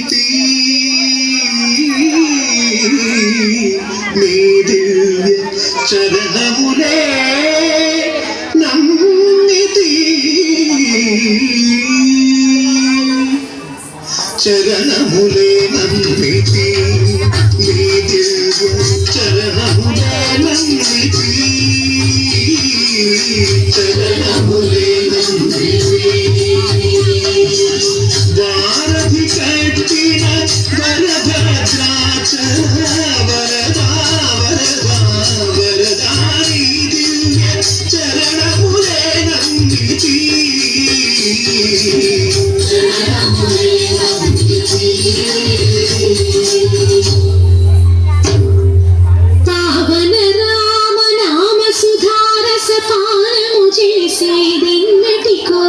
నమ్మితి నీ దివ్య చరణములే నమ్మితి చరణములే నమ్మితి నీ దివ్య చరణములే నమ్మితి చరణములే నమ్మితి వారధి కట్టిన వరభద్రాచల వరదా వరదా వరదాని దివ్య చరణములే నమ్మితి చరణములే నమ్మితి పావన రామ నామ సుధారస పానము చేసేదెన్నటికో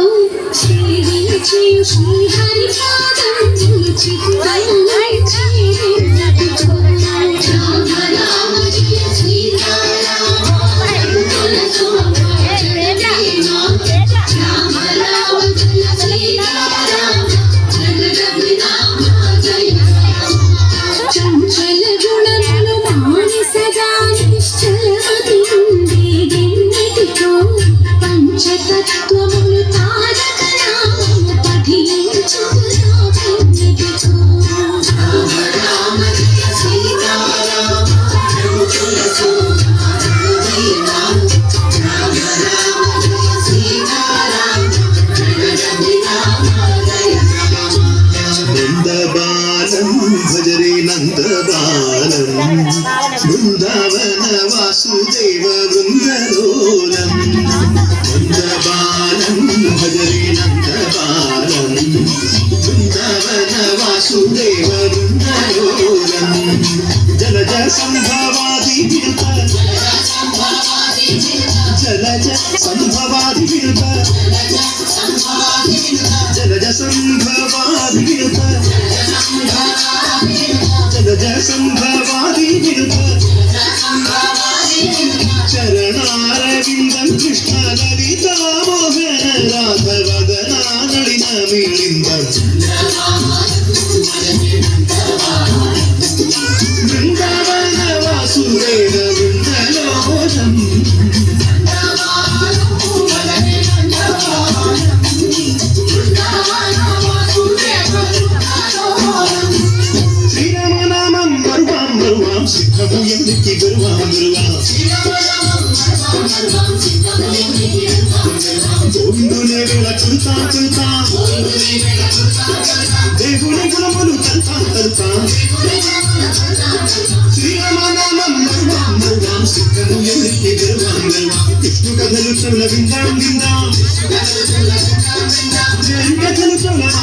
సేవించు శ్రీహరి పాదం చిత్తము చేరెన్నటికో రామ రామ జయ సీతారామ రామ రామ జయ సీతారామ చంచల గుణములు మానసగా నిశ్చలమతి ఉండేదెన్నటికో పంచతత్వములు తారక నామము పఠించుకున్నావెన్నటికో రామ రామ జయ సీతారామ రఘుకుల సోమ రామ రామ జయ సీతారామ నందబాలం భజరే నందబాలం బృందావన వాసుదేవ బృందలోలం నందబాలం భజరే నందబాలం బృందావన వాసుదేవ బృందలోలం జలజ సంభవాది వినుత జలజ సంభవాది వినుత జలజ సంభవాది వినుత జలజ సంభవాది వినుత చరణారవిందం కృష్ణ లలితా మోహన రాధవదనా నళిన మిళిందం బృందావన వాసుదేవ బృందలోలం శ్రీరామనామం మరువాం మరువాం సిద్ధము ఎందుకి గురువాం గురువాం గోవిందునే వేళ చుల్తాం చుల్తాం దేవుని గుణములు తల్తాం తల్తాం శ్రీరామనామం మరువాం మరువాం సిద్ధము ఎందుకి గురువాం గురువాం విష్ణు కథలు శ్రవణ విందాం విందాం జయం కథలు శ్రవణ